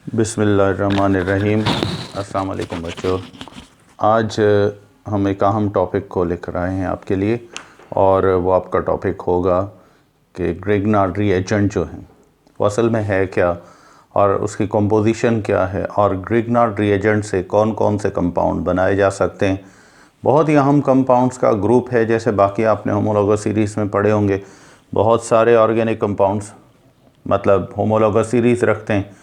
बिस्मिल्लाहिर्रहमानिर्रहीम। अस्सलाम वालेकुम बच्चों। आज हम एक अहम टॉपिक को लेकर आए हैं आपके लिए और वो आपका टॉपिक होगा कि ग्रिग्नार्ड रिएजेंट जो है वो असल में है क्या और उसकी कंपोजिशन क्या है और ग्रिग्नार्ड रिएजेंट से कौन कौन से कंपाउंड बनाए जा सकते हैं। बहुत ही अहम कंपाउंड्स का ग्रुप है। जैसे बाकी आपने होमोलॉगस सीरीज़ में पढ़े होंगे, बहुत सारे ऑर्गेनिक कंपाउंड्स मतलब होमोलॉगस सीरीज़ रखते हैं।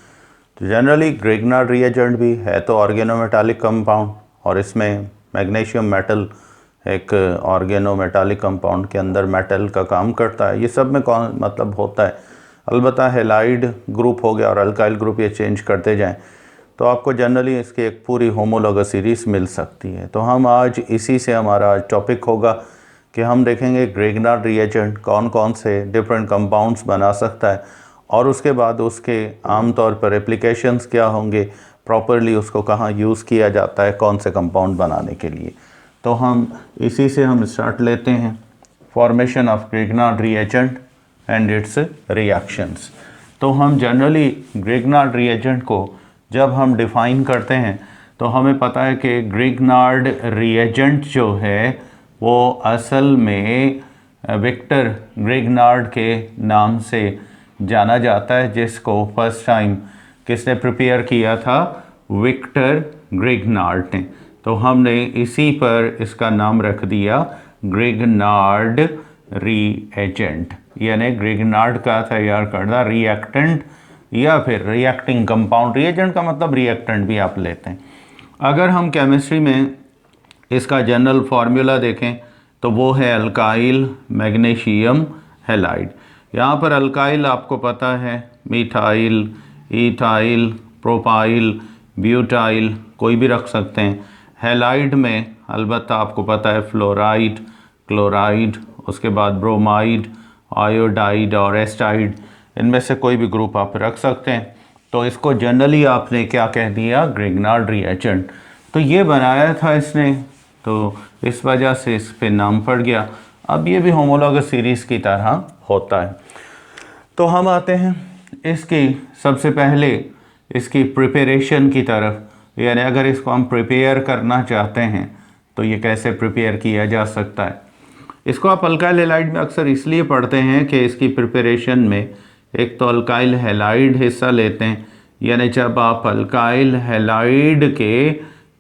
तो जनरली ग्रिग्नार्ड रिएजेंट भी है तो ऑर्गेनोमेटालिक कंपाउंड और इसमें मैग्नीशियम मेटल एक ऑर्गेनोमेटालिक कंपाउंड के अंदर मेटल का काम करता है। ये सब में कौन मतलब होता है, अलबत्ता हैलाइड ग्रुप हो गया और अल्काइल ग्रुप ये चेंज करते जाएं तो आपको जनरली इसकी एक पूरी होमोलॉगस सीरीज़ मिल सकती है। तो हम आज इसी से हमारा टॉपिक होगा कि हम देखेंगे ग्रिग्नार्ड रिएजेंट कौन कौन से डिफरेंट कंपाउंड्स बना सकता है और उसके बाद उसके आम तौर पर एप्लीकेशंस क्या होंगे, प्रॉपरली उसको कहाँ यूज़ किया जाता है कौन से कंपाउंड बनाने के लिए। तो हम इसी से हम स्टार्ट लेते हैं, formation of Grignard reagent and it's reactions. तो हम जनरली ग्रिग्नार्ड रिएजेंट को जब हम डिफ़ाइन करते हैं तो हमें पता है कि ग्रिग्नार्ड रिएजेंट जो है वो असल में विक्टर ग्रिग्नार्ड के नाम से जाना जाता है, जिसको फर्स्ट टाइम किसने प्रिपेयर किया था, विक्टर ग्रिग्नार्ड ने। तो हमने इसी पर इसका नाम रख दिया ग्रिग्नार्ड रिएजेंट, यानी ग्रिग्नार्ड का तैयार करदा रिएक्टेंट या फिर रिएक्टिंग कंपाउंड। रिएजेंट का मतलब रिएक्टेंट भी आप लेते हैं। अगर हम केमिस्ट्री में इसका जनरल फार्मूला देखें तो वो है अल्काइल मैग्नीशियम हैलाइड। यहाँ पर अल्काइल आपको पता है मिथाइल, इथाइल, प्रोपाइल, ब्यूटाइल कोई भी रख सकते हैं। हैलाइड में अलबत्ता आपको पता है फ्लोराइड, क्लोराइड, उसके बाद ब्रोमाइड, आयोडाइड और एस्टाइड, इनमें से कोई भी ग्रुप आप रख सकते हैं। तो इसको जनरली आपने क्या कह दिया, ग्रिग्नार्ड रिएजेंट। तो ये बनाया था इसने, तो इस वजह से इस पे नाम पड़ गया। अब ये भी होमोलॉगस सीरीज़ की तरह होता है। तो हम आते हैं इसकी सबसे पहले इसकी प्रिपरेशन की तरफ, यानी अगर इसको हम प्रिपेयर करना चाहते हैं तो ये कैसे प्रिपेयर किया जा सकता है। इसको आप अल्काइल हैलाइड में अक्सर इसलिए पढ़ते हैं कि इसकी प्रिपरेशन में एक तो अल्काइल हैलाइड हिस्सा लेते हैं, यानी जब आप अल्काइल हैलाइड के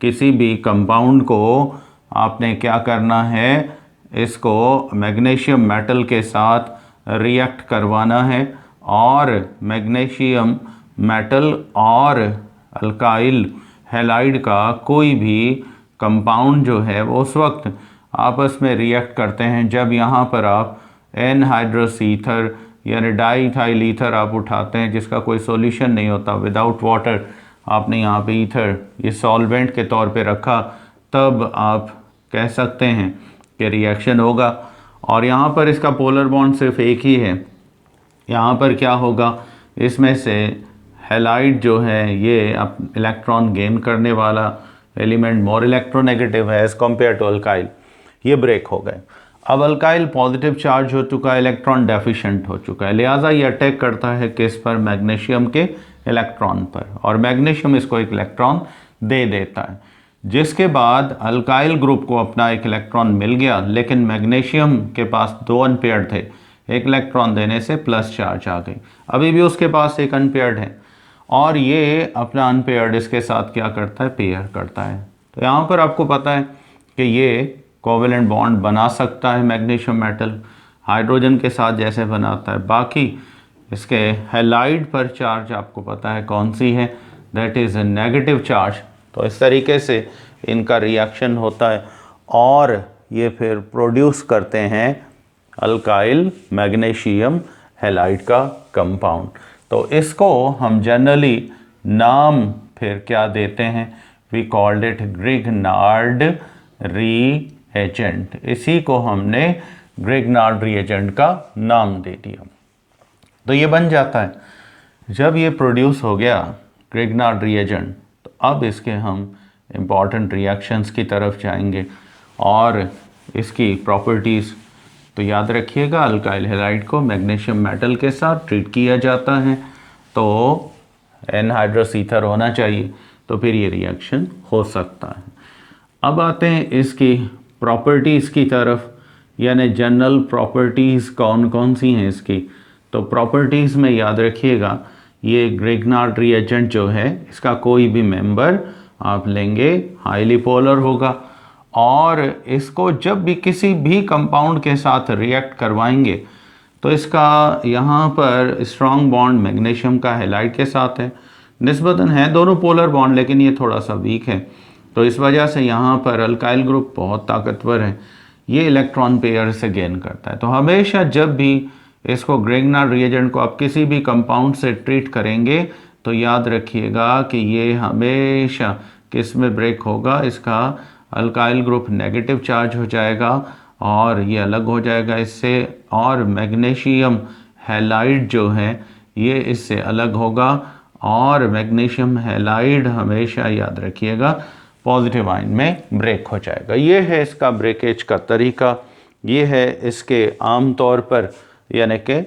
किसी भी कंपाउंड को आपने क्या करना है, इसको मैग्नीशियम मेटल के साथ रिएक्ट करवाना है और मैग्नीशियम मेटल और अल्काइल हैलाइड का कोई भी कंपाउंड जो है वो उस वक्त आपस में रिएक्ट करते हैं जब यहाँ पर आप एनहाइड्रस ईथर यानी डाईइथाइल ईथर आप उठाते हैं जिसका कोई सॉल्यूशन नहीं होता। विदाउट वाटर आपने यहाँ पे ईथर ये सॉल्वेंट के तौर पे रखा, तब आप कह सकते हैं कि रिएक्शन होगा। और यहाँ पर इसका पोलर बॉन्ड सिर्फ एक ही है। यहाँ पर क्या होगा, इसमें से हैलाइड जो है ये अब इलेक्ट्रॉन गेन करने वाला एलिमेंट मोर इलेक्ट्रोनेगेटिव है एज़ कम्पेयर टू अल्काइल, ये ब्रेक हो गए। अब अल्काइल पॉजिटिव चार्ज हो चुका है, इलेक्ट्रॉन डेफिशिएंट हो चुका है, लिहाजा ये अटैक करता है किस पर, मैग्नीशियम के इलेक्ट्रॉन पर, और मैग्नीशियम इसको एक इलेक्ट्रॉन दे देता है। जिसके बाद अल्काइल ग्रुप को अपना एक इलेक्ट्रॉन मिल गया, लेकिन मैग्नीशियम के पास 2 अनपेयर्ड थे, एक इलेक्ट्रॉन देने से प्लस चार्ज आ गई, अभी भी उसके पास एक अनपेयर्ड है और ये अपना अनपेयर्ड इसके साथ क्या करता है, पेयर करता है। तो यहाँ पर आपको पता है कि ये कोवेलेंट बॉन्ड बना सकता है मैग्नीशियम मेटल हाइड्रोजन के साथ जैसे बनाता है। बाकी इसके हैलाइड पर चार्ज आपको पता है कौन सी है, that is a negative charge. तो इस तरीके से इनका रिएक्शन होता है और ये फिर प्रोड्यूस करते हैं अल्काइल मैग्नीशियम हैलाइड का कंपाउंड। तो इसको हम जनरली नाम फिर क्या देते हैं, we called it Grignard reagent. इसी को हमने ग्रिग्नार्ड रिएजेंट का नाम दे दिया। तो ये बन जाता है। जब ये प्रोड्यूस हो गया ग्रिग्नार्ड रिएजेंट, तो अब इसके हम इम्पॉर्टेंट रिएक्शंस की तरफ जाएंगे और इसकी प्रॉपर्टीज़ तो याद रखिएगा। अल्काइल हैलाइड को मैग्नीशियम मेटल के साथ ट्रीट किया जाता है तो एनहाइड्रस ईथर होना चाहिए, तो फिर ये रिएक्शन हो सकता है। अब आते हैं इसकी प्रॉपर्टीज़ की तरफ, यानी जनरल प्रॉपर्टीज़ कौन कौन सी हैं इसकी। तो प्रॉपर्टीज़ में याद रखिएगा, ये ग्रिग्नार्ड रिएजेंट जो है इसका कोई भी मेंबर आप लेंगे हाईली पोलर होगा, और इसको जब भी किसी भी कंपाउंड के साथ रिएक्ट करवाएंगे तो इसका यहाँ पर स्ट्रॉन्ग बॉन्ड मैग्नीशियम का हैलाइड के साथ है, निस्बतन है दोनों पोलर बॉन्ड लेकिन ये थोड़ा सा वीक है, तो इस वजह से यहाँ पर अल्काइल ग्रुप बहुत ताकतवर है, ये इलेक्ट्रॉन पेयर से गेन करता है। तो हमेशा जब भी इसको ग्रिग्नार्ड रिएजेंट को आप किसी भी कंपाउंड से ट्रीट करेंगे तो याद रखिएगा कि ये हमेशा किस में ब्रेक होगा, इसका अल्काइल ग्रुप नेगेटिव चार्ज हो जाएगा और ये अलग हो जाएगा इससे, और मैग्नीशियम हैलाइड जो है ये इससे अलग होगा, और मैग्नीशियम हैलाइड हमेशा याद रखिएगा पॉजिटिव आयन में ब्रेक हो जाएगा। ये है इसका ब्रेकेज का तरीका, ये है इसके आम तौर पर यानी कि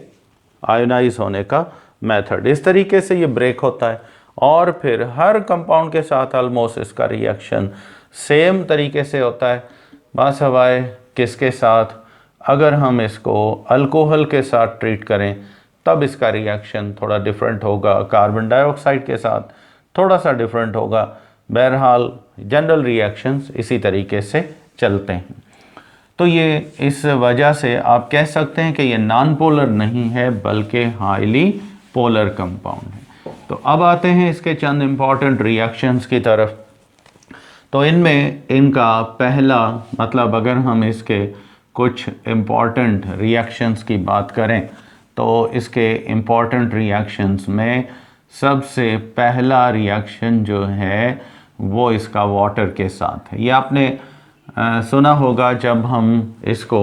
आयोनाइज होने का मेथड। इस तरीके से ये ब्रेक होता है, और फिर हर कंपाउंड के साथ ऑलमोस्ट इसका रिएक्शन सेम तरीके से होता है, बस हवाए किसके साथ, अगर हम इसको अल्कोहल के साथ ट्रीट करें तब इसका रिएक्शन थोड़ा डिफरेंट होगा, कार्बन डाइऑक्साइड के साथ थोड़ा सा डिफरेंट होगा। बहरहाल जनरल रिएक्शंस इसी तरीके से चलते हैं। तो ये इस वजह से आप कह सकते हैं कि ये नॉन पोलर नहीं है बल्कि हाईली पोलर कंपाउंड है। तो अब आते हैं इसके चंद इम्पॉर्टेंट रिएक्शंस की तरफ। तो इनमें इनका पहला मतलब, अगर हम इसके कुछ इम्पॉर्टेंट रिएक्शंस की बात करें तो इसके इम्पॉर्टेंट रिएक्शंस में सबसे पहला रिएक्शन जो है वो इसका वाटर के साथ है। ये आपने सुना होगा, जब हम इसको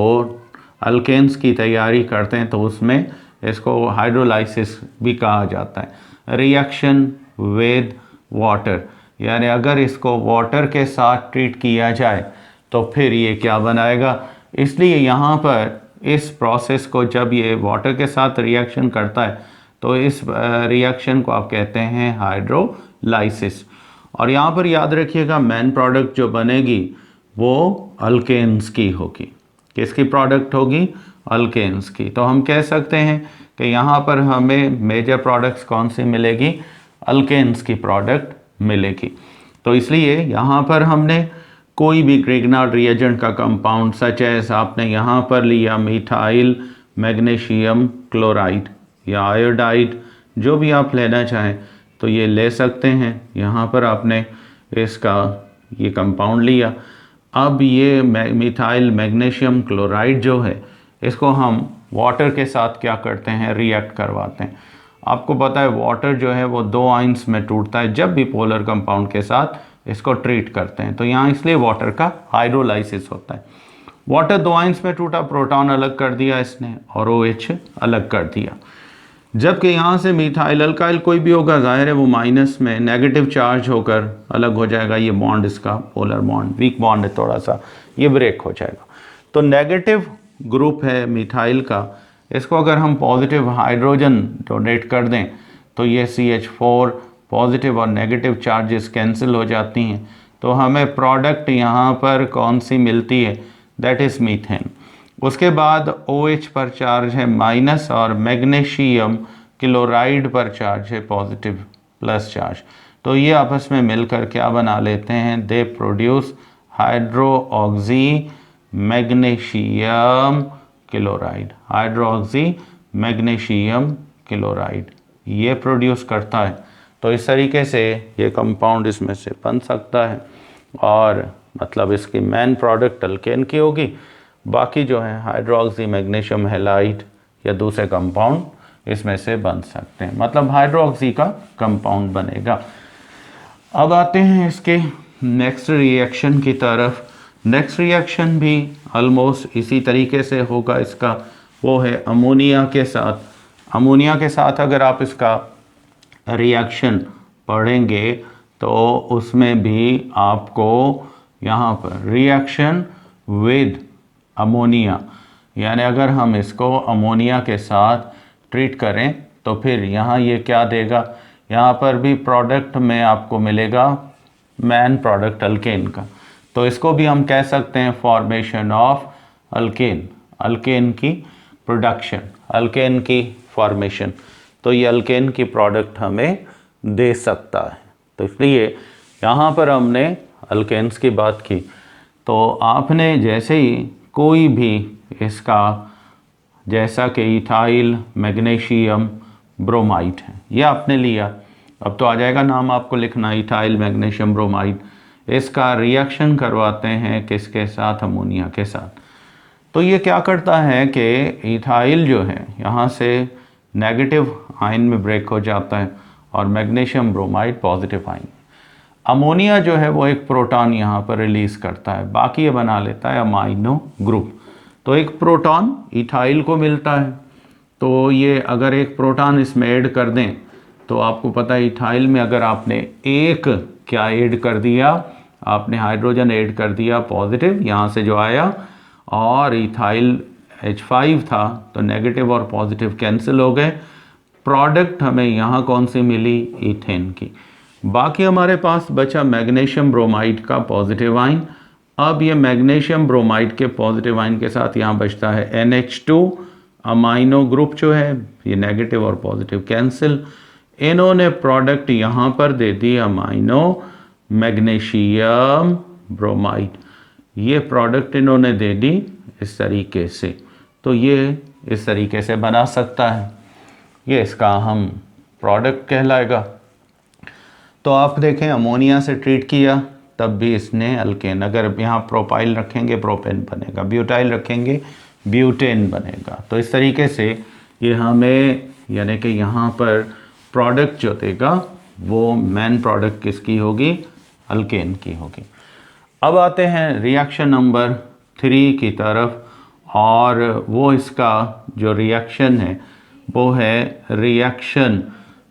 अल्केन्स की तैयारी करते हैं तो उसमें इसको हाइड्रोलाइसिस भी कहा जाता है, रिएक्शन विद वाटर, यानी अगर इसको वाटर के साथ ट्रीट किया जाए तो फिर ये क्या बनाएगा। इसलिए यहाँ पर इस प्रोसेस को जब ये वाटर के साथ रिएक्शन करता है तो इस रिएक्शन को आप कहते हैं हाइड्रोलाइसिस। और यहाँ पर याद रखिएगा मेन प्रोडक्ट जो बनेगी वो अल्केन्स की होगी। किसकी प्रोडक्ट होगी? अल्केन्स की। तो हम कह सकते हैं कि यहाँ पर हमें मेजर प्रोडक्ट्स कौन सी मिलेगी? अल्केन्स की प्रोडक्ट मिलेगी। तो इसलिए यहाँ पर हमने कोई भी ग्रिग्नार्ड रिएजेंट का कंपाउंड सच एज आपने यहाँ पर लिया मिथाइल मैग्नीशियम क्लोराइड या आयोडाइड, जो भी आप लेना चाहें तो ये ले सकते हैं। यहाँ पर आपने इसका ये कंपाउंड लिया, अब ये मिथाइल मैग्नीशियम क्लोराइड जो है इसको हम वाटर के साथ क्या करते हैं? रिएक्ट करवाते हैं। आपको पता है वाटर जो है वो 2 आयंस में टूटता है जब भी पोलर कंपाउंड के साथ इसको ट्रीट करते हैं, तो यहाँ इसलिए वाटर का हाइड्रोलाइसिस होता है। वाटर 2 आयंस में टूटा, प्रोटॉन अलग कर दिया इसने और OH अलग कर दिया, जबकि यहाँ से मिथाइल अल्काइल कोई भी होगा जाहिर है वो माइनस में नेगेटिव चार्ज होकर अलग हो जाएगा। ये बॉन्ड इसका पोलर बॉन्ड वीक बॉन्ड है थोड़ा सा, ये ब्रेक हो जाएगा। तो नेगेटिव ग्रुप है मिथाइल का, इसको अगर हम पॉजिटिव हाइड्रोजन डोनेट कर दें तो ये CH4 पॉजिटिव और नेगेटिव चार्जेस कैंसिल हो जाती हैं, तो हमें प्रोडक्ट यहाँ पर कौन सी मिलती है? That is methane. उसके बाद OH पर चार्ज है माइनस और मैग्नीशियम क्लोराइड पर चार्ज है पॉजिटिव प्लस चार्ज, तो ये आपस में मिलकर क्या बना लेते हैं? They produce hydroxy magnesium chloride. Hydroxy magnesium chloride ये प्रोड्यूस करता है। तो इस तरीके से ये कंपाउंड इसमें से बन सकता है, और मतलब इसकी मेन प्रोडक्ट अल्केन की होगी, बाकी जो है हाइड्रोऑक्सी मैग्नीशियम हैलाइड या दूसरे कंपाउंड इसमें से बन सकते हैं, मतलब हाइड्रोऑक्सी का कंपाउंड बनेगा। अब आते हैं इसके नेक्स्ट रिएक्शन की तरफ। नेक्स्ट रिएक्शन भी ऑलमोस्ट इसी तरीके से होगा इसका, वो है अमोनिया के साथ। अमोनिया के साथ अगर आप इसका रिएक्शन पढ़ेंगे तो उसमें भी आपको यहाँ पर रिएक्शन विद अमोनिया, यानी अगर हम इसको अमोनिया के साथ ट्रीट करें तो फिर यहाँ ये क्या देगा? यहाँ पर भी प्रोडक्ट में आपको मिलेगा मैन प्रोडक्ट अल्केन का। तो इसको भी हम कह सकते हैं फॉर्मेशन ऑफ अल्केन, अल्केन की प्रोडक्शन, अल्केन की फॉर्मेशन। तो ये अल्केन की प्रोडक्ट हमें दे सकता है। तो इसलिए यहाँ पर हमने अल्केन्स की बात की। तो आपने जैसे ही कोई भी इसका, जैसा कि इथाइल मैग्नीशियम ब्रोमाइड है, ये आपने लिया, अब तो आ जाएगा नाम आपको लिखना, इथाइल मैग्नीशियम ब्रोमाइड। इसका रिएक्शन करवाते हैं किसके साथ? अमोनिया के साथ। तो ये क्या करता है कि इथाइल जो है यहाँ से नेगेटिव आयन में ब्रेक हो जाता है और magnesium bromide positive ion. Ammonia जो है वो एक प्रोटॉन यहाँ पर रिलीज़ करता है, बाकी ये बना लेता है अमाइनो ग्रुप। तो एक प्रोटॉन इथाइल को मिलता है। तो ये अगर एक प्रोटॉन इसमें ऐड कर दें तो आपको पता है इथाइल में अगर आपने एक क्या ऐड कर दिया, आपने हाइड्रोजन ऐड कर दिया पॉजिटिव यहाँ से जो आया, और इथाइल H5 था तो नेगेटिव और पॉजिटिव कैंसिल हो गए। प्रोडक्ट हमें यहाँ कौन सी मिली? ईथेन की। बाकी हमारे पास बचा मैग्नीशियम ब्रोमाइड का पॉजिटिव आयन। अब ये मैग्नीशियम ब्रोमाइड के पॉजिटिव आयन के साथ यहाँ बचता है NH2 अमाइनो ग्रुप जो है, ये नेगेटिव और पॉजिटिव कैंसिल। इन्होंने प्रोडक्ट यहाँ पर दे दी अमाइनो मैग्नीशियम ब्रोमाइड, ये प्रोडक्ट इन्होंने दे दी इस तरीके से। तो ये इस तरीके से बना सकता है, ये इसका हम प्रोडक्ट कहलाएगा। तो आप देखें अमोनिया से ट्रीट किया तब भी इसने अल्केन, अगर यहाँ प्रोपाइल रखेंगे प्रोपेन बनेगा, ब्यूटाइल रखेंगे ब्यूटेन बनेगा। तो इस तरीके से ये हमें, यानी कि यहाँ पर प्रोडक्ट जो देगा वो मेन प्रोडक्ट किसकी होगी? अल्केन की होगी। अब आते हैं रिएक्शन नंबर 3 की तरफ, और वो इसका जो रिएक्शन है वो है रिएक्शन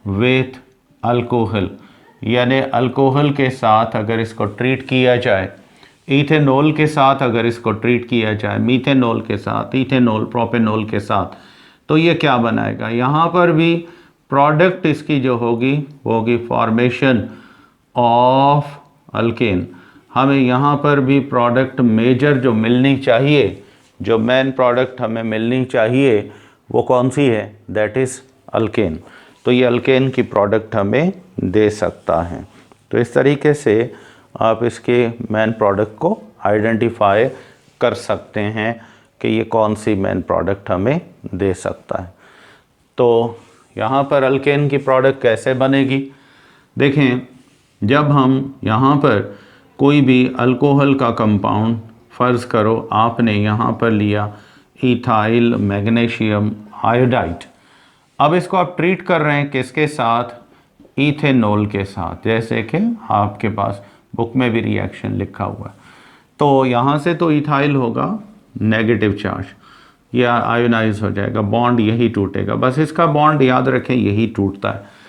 विथ अल्कोहल, यानी अल्कोहल के साथ अगर इसको ट्रीट किया जाए, इथेनॉल के साथ अगर इसको ट्रीट किया जाए, मीथेनॉल के साथ, इथेनॉल प्रोपेनॉल के साथ, तो ये क्या बनाएगा? यहाँ पर भी प्रोडक्ट इसकी जो होगी वो होगी फॉर्मेशन ऑफ अल्केन। हमें यहाँ पर भी प्रोडक्ट मेजर जो मिलनी चाहिए, जो मेन प्रोडक्ट हमें मिलनी चाहिए वो कौन सी है? That is alkane. तो ये अल्केन की प्रोडक्ट हमें दे सकता है। तो इस तरीके से आप इसके मेन प्रोडक्ट को आइडेंटिफाई कर सकते हैं कि ये कौन सी मेन प्रोडक्ट हमें दे सकता है। तो यहाँ पर अल्केन की प्रोडक्ट कैसे बनेगी? देखें, जब हम यहाँ पर कोई भी अल्कोहल का कंपाउंड, फ़र्ज़ करो आपने यहाँ पर लिया इथाइल मैग्नीशियम आयोडाइड, अब इसको आप ट्रीट कर रहे हैं किसके साथ? इथेनॉल के साथ, जैसे कि आपके पास बुक में भी रिएक्शन लिखा हुआ है। तो यहाँ से तो इथाइल होगा नेगेटिव चार्ज, या आयोनाइज हो जाएगा, बॉन्ड यही टूटेगा, बस इसका बॉन्ड याद रखें यही टूटता है।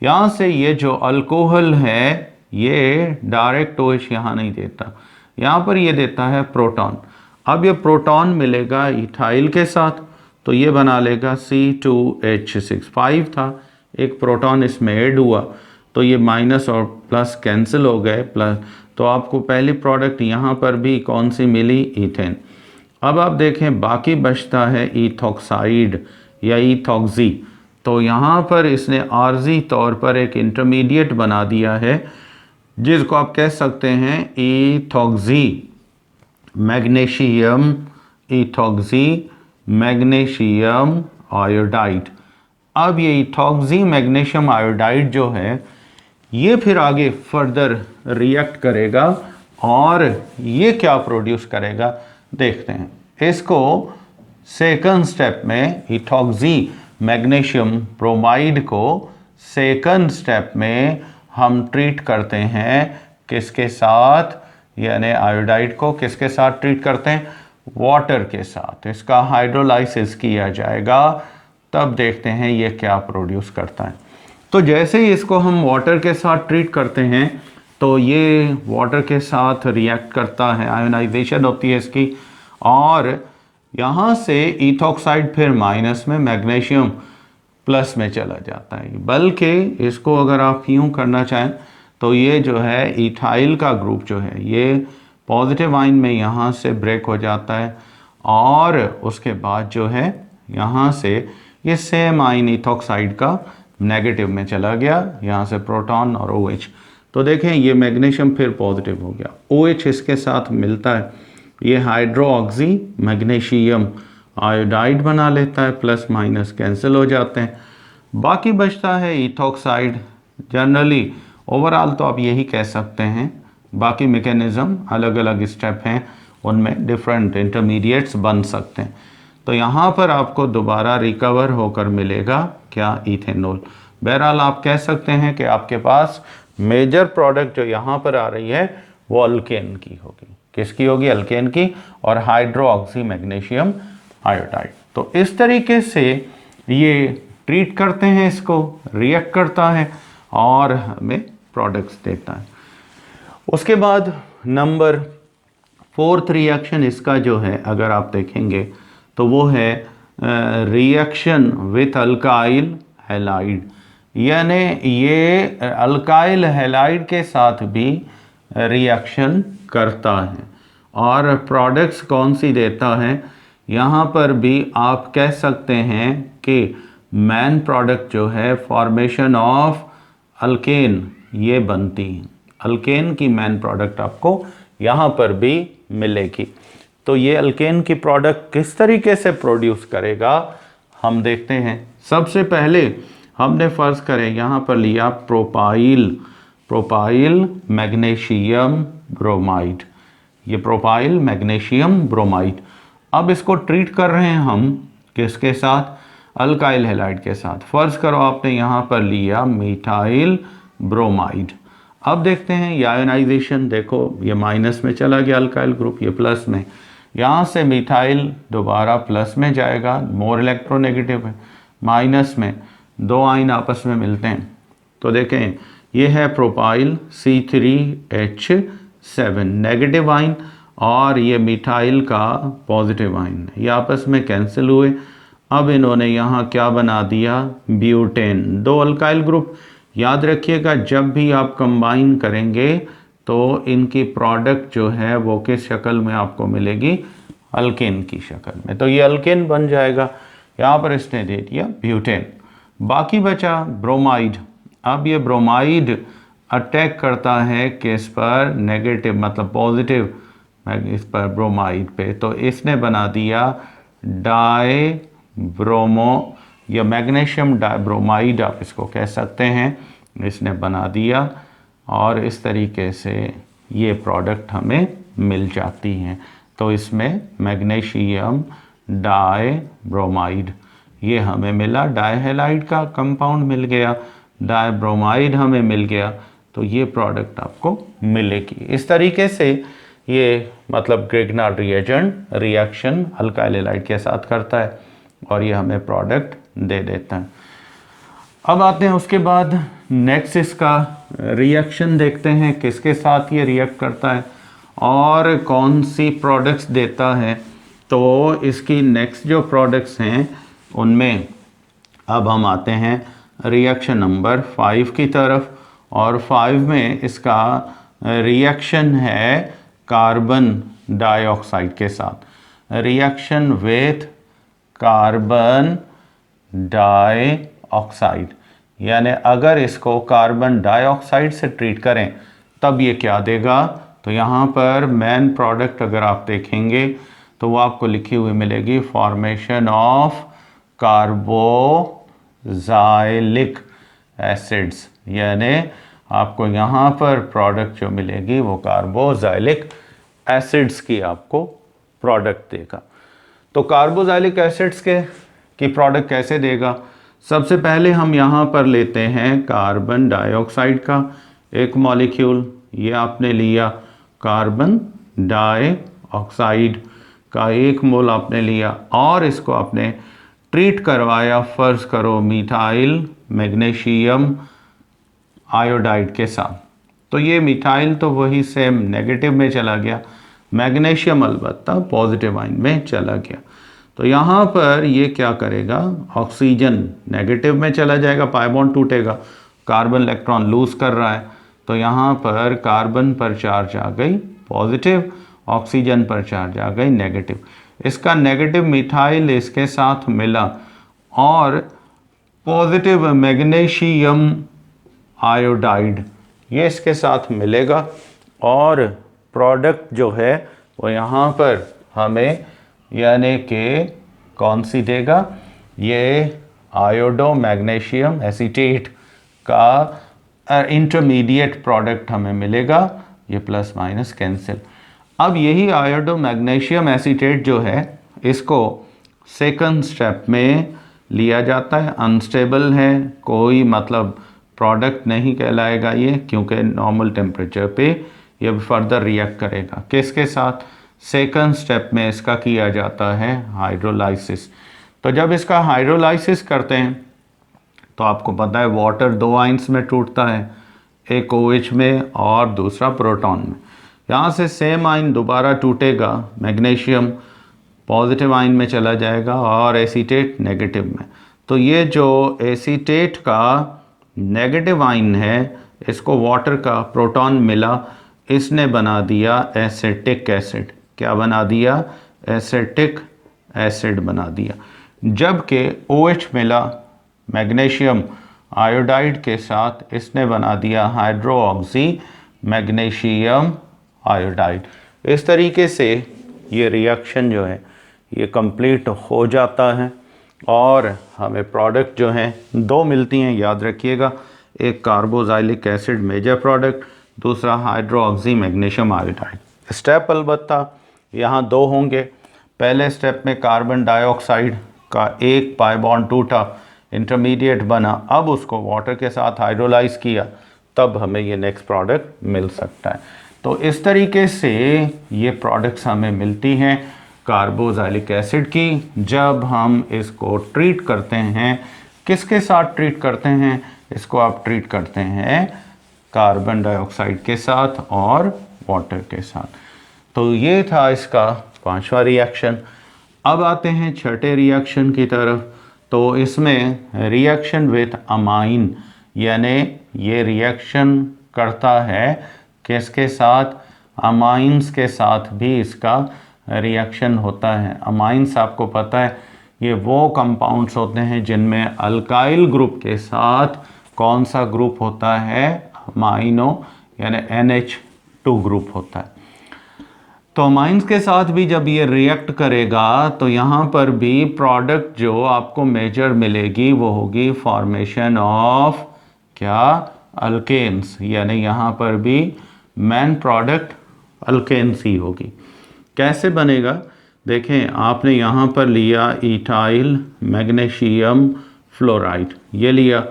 यहाँ से ये जो अल्कोहल है ये डायरेक्ट OH यहाँ नहीं देता, यहाँ पर ये देता है प्रोटॉन। अब ये प्रोटॉन मिलेगा इथाइल के साथ तो ये बना लेगा C2H6, 5 था, एक प्रोटॉन इसमें ऐड हुआ तो ये माइनस और प्लस कैंसिल हो गए, प्लस। तो आपको पहली प्रोडक्ट यहाँ पर भी कौन सी मिली? ईथेन। अब आप देखें बाकी बचता है इथॉक्साइड या इथॉक्सी। तो यहाँ पर इसने आर्जी तौर पर एक इंटरमीडिएट बना दिया है जिसको आप कह सकते हैं ethoxy magnesium, ethoxy magnesium iodide. अब ये इथॉक्सी मैग्नीशियम आयोडाइड जो है ये फिर आगे फर्दर रिएक्ट करेगा और ये क्या प्रोड्यूस करेगा देखते हैं। इसको सेकंड स्टेप में इथॉक्सी मैग्नीशियम ब्रोमाइड को सेकंड स्टेप में हम ट्रीट करते हैं किसके साथ? यानी आयोडाइड को किसके साथ ट्रीट करते हैं? वाटर के साथ। इसका हाइड्रोलाइसिस किया जाएगा, तब देखते हैं ये क्या प्रोड्यूस करता है। तो जैसे ही इसको हम वाटर के साथ ट्रीट करते हैं तो ये वाटर के साथ रिएक्ट करता है, आयोनाइजेशन होती है इसकी, और यहाँ से इथॉक्साइड फिर माइनस में, मैग्नीशियम प्लस में चला जाता है। बल्कि इसको अगर आप यूँ करना चाहें तो ये जो है इथाइल का ग्रुप जो है ये पॉजिटिव आइन में यहाँ से ब्रेक हो जाता है और उसके बाद जो है यहाँ से ये सेम आइन इथॉक्साइड का नेगेटिव में चला गया, यहाँ से प्रोटॉन और OH। तो देखें ये मैग्नीशियम फिर पॉजिटिव हो गया, OH इसके साथ मिलता है, ये हाइड्रोऑक्सी मैग्नीशियम आयोडाइड बना लेता है, प्लस माइनस कैंसिल हो जाते हैं, बाकी बचता है इथॉक्साइड। जनरली ओवरऑल तो आप यही कह सकते हैं, बाकी मैकेनिज़्म अलग अलग स्टेप हैं, उनमें डिफरेंट इंटरमीडिएट्स बन सकते हैं। तो यहाँ पर आपको दोबारा रिकवर होकर मिलेगा क्या, इथेनॉल। बहरहाल आप कह सकते हैं कि आपके पास मेजर प्रोडक्ट जो यहाँ पर आ रही है वो अल्केन की होगी। किसकी होगी? अल्केन की, और हाइड्रोऑक्सी मैग्नीशियम आयोडाइड। तो इस तरीके से ये ट्रीट करते हैं, इसको रिएक्ट करता है और हमें प्रोडक्ट्स देता है। उसके बाद नंबर 4th रिएक्शन इसका जो है अगर आप देखेंगे तो वो है रिएक्शन विथ अल्काइल हैलाइड, यानी ये अल्काइल हैलाइड के साथ भी रिएक्शन करता है और प्रोडक्ट्स कौन सी देता है। यहाँ पर भी आप कह सकते हैं कि मेन प्रोडक्ट जो है फॉर्मेशन ऑफ अल्केन ये बनती है, अल्केन की मेन प्रोडक्ट आपको यहाँ पर भी मिलेगी। तो ये अल्केन की प्रोडक्ट किस तरीके से प्रोड्यूस करेगा हम देखते हैं। सबसे पहले हमने फ़र्ज़ करें यहाँ पर लिया प्रोपाइल मैग्नीशियम ब्रोमाइड, ये प्रोपाइल मैग्नीशियम ब्रोमाइड। अब इसको ट्रीट कर रहे हैं हम किसके साथ? अल्काइल हैलाइड के साथ। फ़र्ज़ करो आपने यहाँ पर लिया मिथाइल ब्रोमाइड। अब देखते हैं ये आयोनाइजेशन, देखो ये माइनस में चला गया अल्काइल ग्रुप, ये प्लस में, यहाँ से मिथाइल दोबारा प्लस में जाएगा, मोर इलेक्ट्रोनेगेटिव है, माइनस में दो आइन आपस में मिलते हैं। तो देखें ये है प्रोपाइल C3H7 नेगेटिव आइन और ये मिथाइल का पॉजिटिव आइन, ये आपस में कैंसिल हुए। अब इन्होंने यहाँ क्या बना दिया? ब्यूटेन। दो अल्काइल ग्रुप, याद रखिएगा जब भी आप कंबाइन करेंगे तो इनकी प्रोडक्ट जो है वो किस शक्ल में आपको मिलेगी? अल्केन की शक्ल में। तो ये अल्केन बन जाएगा, यहाँ पर इसने दे दिया ब्यूटेन। बाकी बचा ब्रोमाइड। अब ये ब्रोमाइड अटैक करता है किस पर? नेगेटिव मतलब पॉजिटिव इस पर ब्रोमाइड पे, तो इसने बना दिया डाई ब्रोमो या मैग्नीशियम डाइब्रोमाइड आप इसको कह सकते हैं, इसने बना दिया और इस तरीके से ये प्रोडक्ट हमें मिल जाती हैं। तो इसमें मैग्नीशियम डाइब्रोमाइड ये हमें मिला, डाइहैलाइड का कंपाउंड मिल गया, डाइब्रोमाइड हमें मिल गया, तो ये प्रोडक्ट आपको मिलेगी। इस तरीके से ये मतलब Grignard reagent reaction alkyl halide के साथ करता है और ये हमें प्रोडक्ट दे देता है। अब आते हैं उसके बाद नेक्स्ट इसका रिएक्शन देखते हैं, किसके साथ ये रिएक्ट करता है और कौन सी प्रोडक्ट्स देता है। तो इसकी नेक्स्ट जो प्रोडक्ट्स हैं उनमें अब हम आते हैं रिएक्शन नंबर 5 की तरफ, और 5 में इसका रिएक्शन है कार्बन डाइऑक्साइड के साथ, रिएक्शन विथ कार्बन डाइऑक्साइड। यानी अगर इसको कार्बन डाइऑक्साइड से ट्रीट करें तब ये क्या देगा? तो यहाँ पर मेन प्रोडक्ट अगर आप देखेंगे तो वो आपको लिखी हुई मिलेगी फॉर्मेशन ऑफ कार्बोजाइलिक एसिड्स, यानी आपको यहाँ पर प्रोडक्ट जो मिलेगी वो कार्बोजाइलिक एसिड्स की आपको प्रोडक्ट देगा। तो कार्बोजाइलिक एसिड्स की प्रोडक्ट कैसे देगा? सबसे पहले हम यहाँ पर लेते हैं कार्बन डाइऑक्साइड का एक मॉलिक्यूल, ये आपने लिया, कार्बन डाइऑक्साइड का 1 मोल आपने लिया और इसको आपने ट्रीट करवाया फ़र्ज़ करो मिथाइल मैग्नीशियम आयोडाइड के साथ। तो ये मिथाइल तो वही सेम नेगेटिव में चला गया, मैग्नीशियम अलबत्ता पॉजिटिव आइन में चला गया। तो यहाँ पर ये क्या करेगा, ऑक्सीजन नेगेटिव में चला जाएगा, पाई बॉन्ड टूटेगा, कार्बन इलेक्ट्रॉन लूज कर रहा है, तो यहाँ पर कार्बन पर चार्ज आ गई पॉजिटिव, ऑक्सीजन पर चार्ज आ गई नेगेटिव। इसका नेगेटिव मिथाइल इसके साथ मिला और पॉजिटिव मैग्नीशियम आयोडाइड ये इसके साथ मिलेगा और प्रोडक्ट जो है वो यहाँ पर हमें यानी कि कौन सी देगा, ये आयोडो मैग्नीशियम एसीटेट का इंटरमीडिएट प्रोडक्ट हमें मिलेगा, ये प्लस माइनस कैंसिल। अब यही आयोडो मैग्नीशियम एसीटेट जो है इसको सेकंड स्टेप में लिया जाता है, अनस्टेबल है, कोई मतलब प्रोडक्ट नहीं कहलाएगा ये, क्योंकि नॉर्मल टेम्परेचर पे ये फर्दर रिएक्ट करेगा। किसके साथ, सेकंड स्टेप में इसका किया जाता है हाइड्रोलाइसिस। तो जब इसका हाइड्रोलाइसिस करते हैं तो आपको पता है वाटर दो आयंस में टूटता है, एक OH में और दूसरा प्रोटॉन में। यहाँ से सेम आयन दोबारा टूटेगा, मैग्नीशियम पॉजिटिव आयन में चला जाएगा और एसीटेट नेगेटिव में। तो ये जो एसीटेट का नेगेटिव आयन है इसको वाटर का प्रोटॉन मिला, इसने बना दिया एसिटिक एसिड। क्या बना दिया, एसिटिक एसिड बना दिया। जबकि OH मिला मैग्नीशियम आयोडाइड के साथ, इसने बना दिया हाइड्रोक्सी मैग्नीशियम आयोडाइड। इस तरीके से ये रिएक्शन जो है ये कंप्लीट हो जाता है और हमें प्रोडक्ट जो हैं दो मिलती हैं, याद रखिएगा, एक कार्बोक्सिलिक एसिड मेजर प्रोडक्ट, दूसरा हाइड्रोक्सी मैग्नीशियम आयोडाइड। स्टेप अलबत्ता यहाँ दो होंगे। पहले स्टेप में कार्बन डाइऑक्साइड का एक पाई बॉन्ड टूटा, इंटरमीडिएट बना, अब उसको वाटर के साथ हाइड्रोलाइज किया, तब हमें ये नेक्स्ट प्रोडक्ट मिल सकता है। तो इस तरीके से ये प्रोडक्ट्स हमें मिलती हैं कार्बोक्सिलिक एसिड की। जब हम इसको ट्रीट करते हैं, किसके साथ ट्रीट करते हैं, इसको आप ट्रीट करते हैं कार्बन डाइऑक्साइड के साथ और वाटर के साथ। तो ये था इसका पांचवा रिएक्शन। अब आते हैं छठे रिएक्शन की तरफ। तो इसमें रिएक्शन विथ अमाइन, यानी ये रिएक्शन करता है किसके साथ, अमाइंस के साथ भी इसका रिएक्शन होता है। अमाइंस आपको पता है ये वो कंपाउंड्स होते हैं जिनमें अल्काइल ग्रुप के साथ कौन सा ग्रुप होता है, अमाइनो, यानी NH2 ग्रुप होता है। तो अमाइंस के साथ भी जब ये रिएक्ट करेगा तो यहाँ पर भी प्रोडक्ट जो आपको मेजर मिलेगी वो होगी फॉर्मेशन ऑफ क्या, अल्केन्स, यानी यहाँ पर भी मेन प्रोडक्ट अल्केन्स ही होगी। कैसे बनेगा, देखें आपने यहाँ पर लिया इथाइल मैग्नीशियम फ्लोराइड, ये लिया।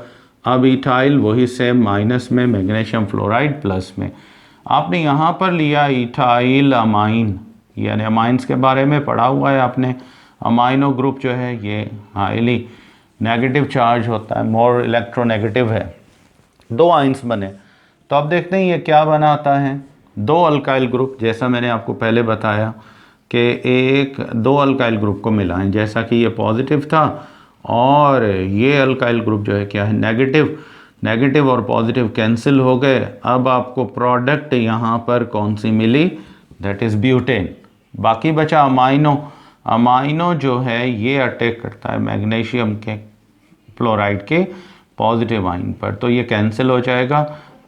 अब इथाइल वही सेम माइनस में, मैग्नीशियम फ्लोराइड प्लस में। आपने यहाँ पर लिया इथाइल अमाइन, यानी अमाइंस के बारे में पढ़ा हुआ है आपने। अमाइनो ग्रुप जो है ये हाईली नेगेटिव चार्ज होता है, मोर इलेक्ट्रोनेगेटिव है। दो आइंस बने, तो अब देखते हैं ये क्या बनाता है, दो अल्काइल ग्रुप। जैसा मैंने आपको पहले बताया कि एक दो अल्काइल ग्रुप को मिलाएं, जैसा कि ये पॉजिटिव था और ये अल्काइल ग्रुप जो है क्या है, नेगेटिव। नेगेटिव और पॉजिटिव कैंसिल हो गए। अब आपको प्रोडक्ट यहाँ पर कौन सी मिली, दैट इज़ ब्यूटेन। बाकी बचा अमाइनो। अमाइनो जो है ये अटैक करता है मैग्नीशियम के फ्लोराइड के पॉजिटिव आइन पर, तो ये कैंसिल हो जाएगा।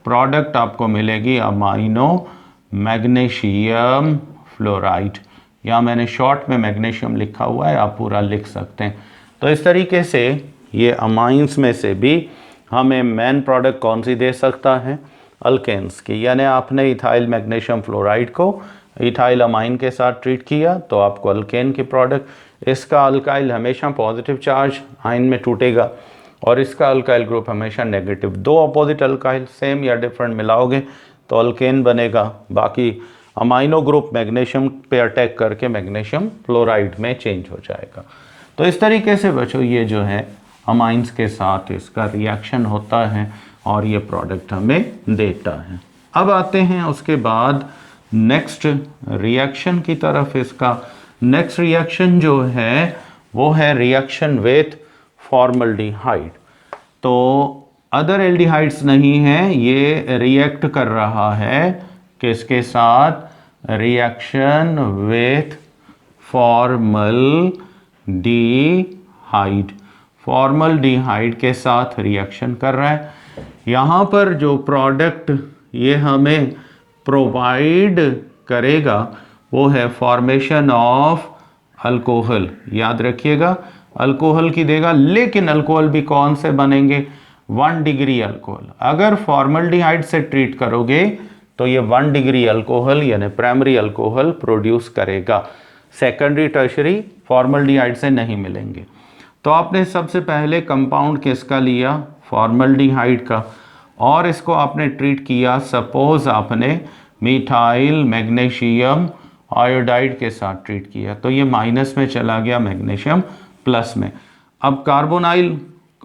प्रोडक्ट आपको मिलेगी अमाइनो मैग्नीशियम फ्लोराइड। यहाँ मैंने शॉर्ट में मैग्नीशियम लिखा हुआ है, आप पूरा लिख सकते हैं। तो इस तरीके से ये अमाइंस में से भी हमें मेन प्रोडक्ट कौन सी दे सकता है, अल्केन्स की। यानी आपने इथाइल मैग्नीशियम फ्लोराइड को इथाइल अमाइन के साथ ट्रीट किया तो आपको अल्केन की प्रोडक्ट। इसका अल्काइल हमेशा पॉजिटिव चार्ज आइन में टूटेगा और इसका अल्काइल ग्रुप हमेशा नेगेटिव। दो अपोजिट अल्काइल सेम या डिफरेंट मिलाओगे तो अल्केन बनेगा। बाकी अमाइनो ग्रुप मैग्नीशियम पे अटैक करके मैग्नीशियम फ्लोराइड में चेंज हो जाएगा। तो इस तरीके से बच्चों ये जो है अमाइंस के साथ इसका रिएक्शन होता है और ये प्रोडक्ट हमें देता है। अब आते हैं उसके बाद नेक्स्ट रिएक्शन की तरफ। इसका नेक्स्ट रिएक्शन जो है वो है रिएक्शन विथ फॉर्मल्डिहाइड। तो अदर एल्डिहाइड्स नहीं है, ये रिएक्ट कर रहा है किसके साथ, रिएक्शन विथ फॉर्मल्डिहाइड, फॉर्मल्डिहाइड के साथ रिएक्शन कर रहा है। यहाँ पर जो प्रोडक्ट ये हमें प्रोवाइड करेगा वो है फॉर्मेशन ऑफ अल्कोहल। याद रखिएगा अल्कोहल की देगा, लेकिन अल्कोहल भी कौन से बनेंगे, 1 डिग्री अल्कोहल। अगर फॉर्मल्डिहाइड से ट्रीट करोगे तो ये 1 डिग्री अल्कोहल यानी प्राइमरी अल्कोहल प्रोड्यूस करेगा, सेकेंडरी टर्शरी फॉर्मल्डिहाइड से नहीं मिलेंगे। तो आपने सबसे पहले कंपाउंड किसका लिया, फॉर्मल्डिहाइड का, और इसको आपने ट्रीट किया, सपोज आपने मिथाइल मैग्नीशियम आयोडाइड के साथ ट्रीट किया, तो ये माइनस में चला गया, मैग्नीशियम प्लस में। अब कार्बोनाइल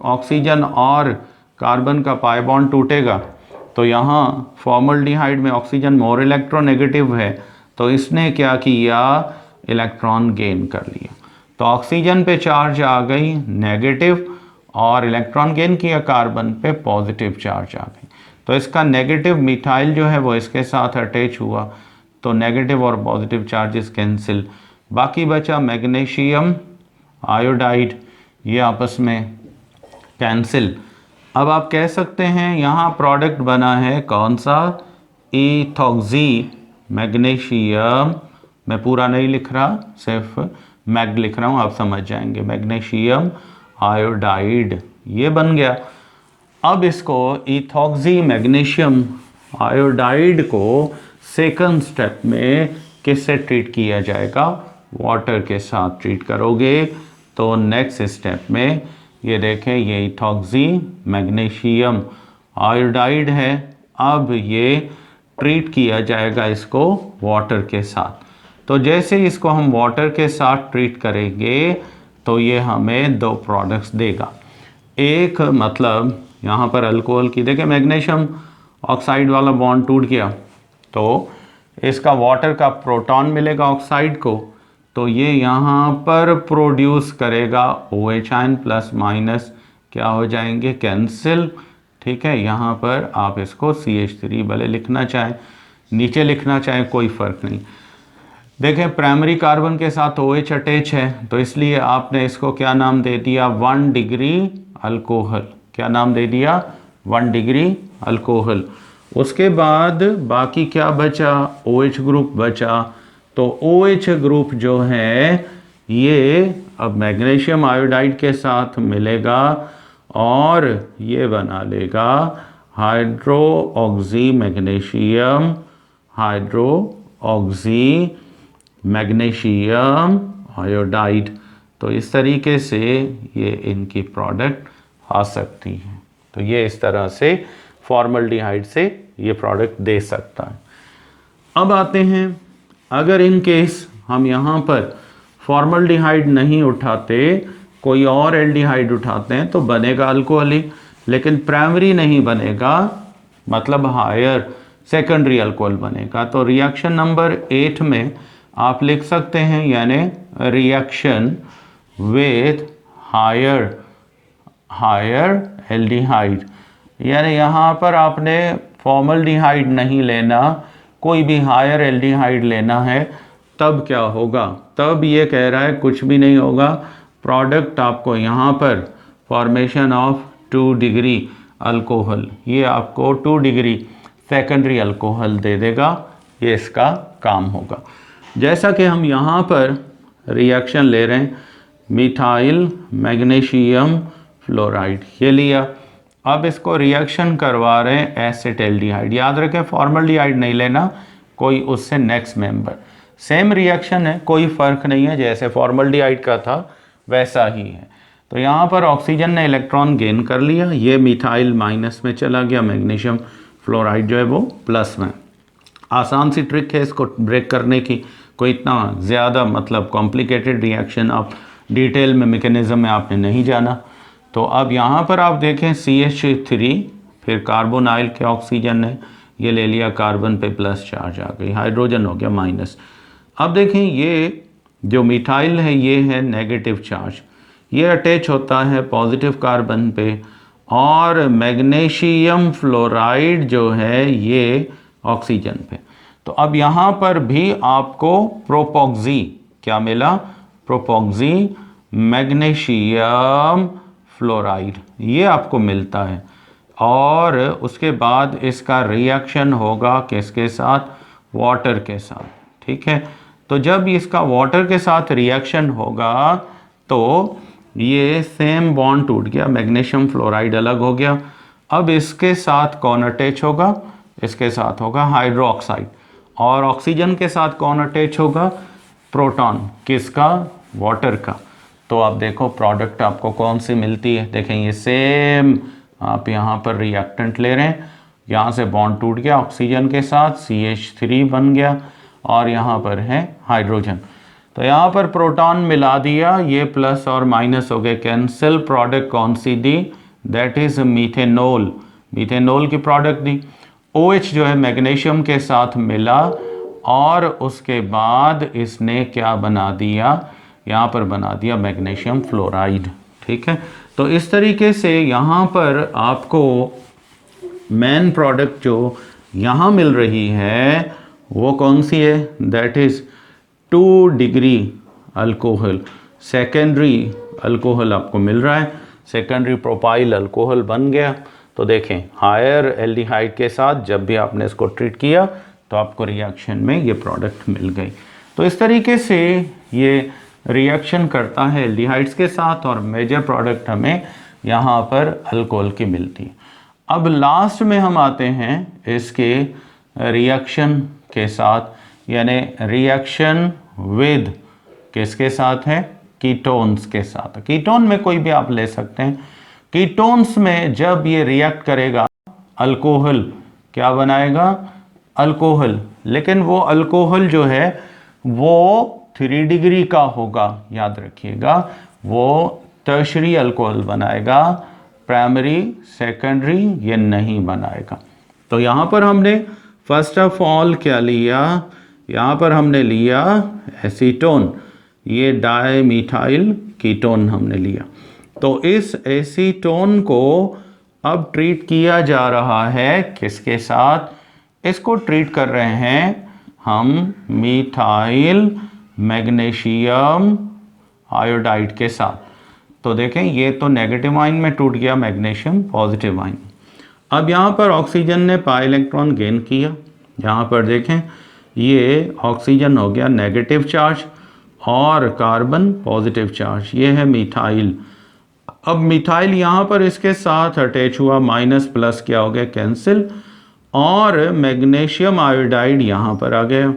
ऑक्सीजन और कार्बन का पाई बॉन्ड टूटेगा, तो यहाँ फॉर्मल्डिहाइड में ऑक्सीजन मोर इलेक्ट्रोनेगेटिव है, तो इसने क्या किया, इलेक्ट्रॉन गेन कर लिया। तो ऑक्सीजन पे चार्ज आ गई नेगेटिव और इलेक्ट्रॉन गेन किया कार्बन पे पॉजिटिव चार्ज आ गई। तो इसका नेगेटिव मिथाइल जो है वो इसके साथ अटैच हुआ, तो नेगेटिव और पॉजिटिव चार्जेस कैंसिल, बाकी बचा मैग्नीशियम आयोडाइड, ये आपस में कैंसिल। अब आप कह सकते हैं यहाँ प्रोडक्ट बना है कौन सा, इथॉक्सी मैग्नीशियम, मैं पूरा नहीं लिख रहा, सिर्फ मैग लिख रहा हूँ, आप समझ जाएंगे, मैग्नीशियम आयोडाइड ये बन गया। अब इसको इथॉक्सी मैग्नीशियम आयोडाइड को सेकंड स्टेप में किससे ट्रीट किया जाएगा, वाटर के साथ ट्रीट करोगे। तो नेक्स्ट स्टेप में ये देखें, ये इथॉक्सी मैग्नीशियम आयोडाइड है, अब ये ट्रीट किया जाएगा इसको वाटर के साथ। तो जैसे इसको हम वाटर के साथ ट्रीट करेंगे तो ये हमें 2 प्रोडक्ट्स देगा। एक मतलब यहाँ पर अल्कोहल की, देखिए मैग्नीशियम ऑक्साइड वाला बॉन्ड टूट गया, तो इसका वाटर का प्रोटॉन मिलेगा ऑक्साइड को, तो ये यहाँ पर प्रोड्यूस करेगा OH आयन, प्लस माइनस क्या हो जाएंगे, कैंसिल। ठीक है, यहाँ पर आप इसको CH3 भले लिखना चाहें, नीचे लिखना चाहें, कोई फ़र्क नहीं। देखें प्राइमरी कार्बन के साथ OH अटैच है, तो इसलिए आपने इसको क्या नाम दे दिया, 1 डिग्री अल्कोहल। क्या नाम दे दिया, 1 डिग्री अल्कोहल। उसके बाद बाकी क्या बचा, OH ग्रुप बचा, तो OH ग्रुप जो है ये अब मैग्नीशियम आयोडाइड के साथ मिलेगा और ये बना लेगा hydro oxy magnesium, hydro oxy magnesium iodide. तो इस तरीके से ये इनकी प्रोडक्ट आ सकती है। तो ये इस तरह से फॉर्मल्डिहाइड से ये प्रोडक्ट दे सकता है। अब आते हैं, अगर इन केस हम यहाँ पर फॉर्मल्डिहाइड नहीं उठाते, कोई और एल्डिहाइड उठाते हैं तो बनेगा अल्कोहल ही, लेकिन प्राइमरी नहीं बनेगा, मतलब हायर सेकेंडरी अल्कोहल बनेगा। तो रिएक्शन नंबर 8 में आप लिख सकते हैं, यानी रिएक्शन विथ हायर एल्डिहाइड, यानी यहाँ पर आपने फॉर्मल्डिहाइड नहीं लेना, कोई भी हायर एल्डिहाइड लेना है। तब क्या होगा, तब ये कह रहा है कुछ भी नहीं होगा, प्रोडक्ट आपको यहाँ पर फॉर्मेशन ऑफ 2 डिग्री अल्कोहल, ये आपको 2 डिग्री सेकेंडरी अल्कोहल दे देगा, ये इसका काम होगा। जैसा कि हम यहाँ पर रिएक्शन ले रहे हैं, मिथाइल मैग्नीशियम फ्लोराइड ये लिया, अब इसको रिएक्शन करवा रहे हैं एसिटाल्डिहाइड। याद रखें फॉर्मल्डिहाइड नहीं लेना, कोई उससे नेक्स्ट मेंबर, सेम रिएक्शन है, कोई फ़र्क नहीं है, जैसे फॉर्मल्डिहाइड का था वैसा ही है। तो यहाँ पर ऑक्सीजन ने इलेक्ट्रॉन गेन कर लिया, ये मिथाइल माइनस में चला गया, मैग्नीशियम फ्लोराइड जो है वो प्लस में। आसान सी ट्रिक है इसको ब्रेक करने की, कोई इतना ज़्यादा मतलब कॉम्प्लिकेटेड रिएक्शन आप डिटेल में मैकेनिज़्म में आपने नहीं जाना। तो अब यहाँ पर आप देखें CH3, फिर कार्बोनाइल के ऑक्सीजन ने ये ले लिया, कार्बन पे प्लस चार्ज आ गई, हाइड्रोजन हो गया माइनस। अब देखें ये जो मिथाइल है ये है नेगेटिव चार्ज, ये अटैच होता है पॉजिटिव कार्बन पे, और मैग्नीशियम फ्लोराइड जो है ये ऑक्सीजन पे। तो अब यहाँ पर भी आपको प्रोपॉक्सी क्या मिला, प्रोपॉक्सी मैग्नीशियम फ्लोराइड ये आपको मिलता है। और उसके बाद इसका रिएक्शन होगा किसके साथ, वाटर के साथ, ठीक है। तो जब इसका वाटर के साथ रिएक्शन होगा तो ये सेम बॉन्ड टूट गया, मैग्नीशियम फ्लोराइड अलग हो गया। अब इसके साथ कौन अटैच होगा, इसके साथ होगा हाइड्रोक्साइड, और ऑक्सीजन के साथ कौन अटैच होगा, प्रोटॉन, किसका, वाटर का। तो आप देखो प्रोडक्ट आपको कौन सी मिलती है, देखें ये सेम आप यहाँ पर रिएक्टेंट ले रहे हैं, यहाँ से बॉन्ड टूट गया ऑक्सीजन के साथ, CH3 बन गया, और यहाँ पर है हाइड्रोजन। तो यहाँ पर प्रोटॉन मिला दिया, ये प्लस और माइनस हो गए कैंसिल, प्रोडक्ट कौन सी दी, दैट इज मीथेनॉल, मीथेनॉल की प्रोडक्ट दी। OH जो है मैग्नीशियम के साथ मिला, और उसके बाद इसने क्या बना दिया, यहाँ पर बना दिया मैग्नीशियम फ्लोराइड, ठीक है। तो इस तरीके से यहाँ पर आपको मेन प्रोडक्ट जो यहाँ मिल रही है वो कौन सी है, that is 2 degree alcohol, secondary alcohol आपको मिल रहा है, सेकेंडरी प्रोपाइल अल्कोहल बन गया। तो देखें हायर एल्डिहाइड के साथ जब भी आपने इसको ट्रीट किया तो आपको रिएक्शन में ये प्रोडक्ट मिल गई। तो इस तरीके से ये रिएक्शन करता है एल्डिहाइड्स के साथ, और मेजर प्रोडक्ट हमें यहाँ पर अल्कोहल की मिलती है। अब लास्ट में हम आते हैं इसके रिएक्शन के साथ, यानी रिएक्शन विद किसके साथ है, कीटोन्स के साथ। कीटोन में कोई भी आप ले सकते हैं। कीटोन्स में जब ये रिएक्ट करेगा अल्कोहल क्या बनाएगा, अल्कोहल, लेकिन वो अल्कोहल जो है वो 3 डिग्री का होगा, याद रखिएगा, वो टर्शरी अल्कोहल बनाएगा, प्राइमरी सेकेंडरी ये नहीं बनाएगा। तो यहाँ पर हमने फर्स्ट ऑफ ऑल क्या लिया, यहाँ पर हमने लिया एसीटोन, ये डाईमिथाइल कीटोन हमने लिया। तो इस एसीटोन को अब ट्रीट किया जा रहा है किसके साथ, इसको ट्रीट कर रहे हैं हम मिथाइल मैग्नीशियम आयोडाइड के साथ। तो देखें ये तो नेगेटिव आयन में टूट गया मैग्नीशियम, पॉजिटिव आयन। अब यहाँ पर ऑक्सीजन ने पाई इलेक्ट्रॉन गेन किया, यहाँ पर देखें ये ऑक्सीजन हो गया नेगेटिव चार्ज और कार्बन पॉजिटिव चार्ज, ये है मिथाइल। अब मिथाइल यहाँ पर इसके साथ अटैच हुआ, माइनस प्लस क्या हो गया कैंसिल, और मैग्नीशियम आयोडाइड यहाँ पर आ गया।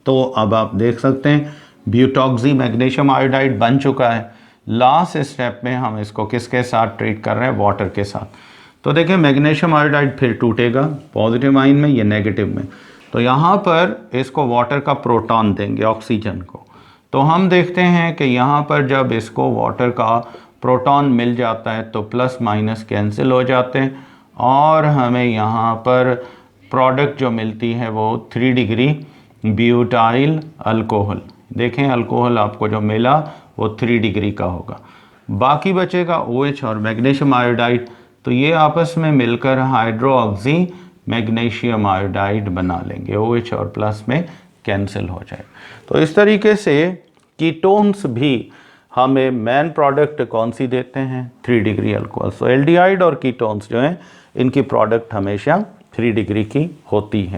तो अब आप देख सकते हैं ब्यूटॉक्सी मैग्नीशियम आयोडाइड बन चुका है। लास्ट स्टेप में हम इसको किसके साथ ट्रीट कर रहे हैं, वाटर के साथ। तो देखिए मैग्नीशियम आयोडाइड फिर टूटेगा पॉजिटिव आयन में, ये नेगेटिव में। तो यहाँ पर इसको वाटर का प्रोटॉन देंगे ऑक्सीजन को। तो हम देखते हैं कि यहाँ पर जब इसको वाटर का प्रोटॉन मिल जाता है तो प्लस माइनस कैंसिल हो जाते हैं, और हमें यहाँ पर प्रोडक्ट जो मिलती है वो 3 डिग्री ब्यूटाइल अल्कोहल। देखें अल्कोहल आपको जो मिला वो 3 डिग्री का होगा। बाकी बचेगा OH और मैग्नीशियम आयोडाइड, तो ये आपस में मिलकर हाइड्रोक्सी मैग्नीशियम आयोडाइड बना लेंगे, OH और प्लस में कैंसिल हो जाए। तो इस तरीके से कीटोन्स भी हमें मेन प्रोडक्ट कौन सी देते हैं, 3 डिग्री अल्कोहल। सो एल्डिहाइड और कीटोन्स जो हैं इनकी प्रोडक्ट हमेशा 3 डिग्री की होती है।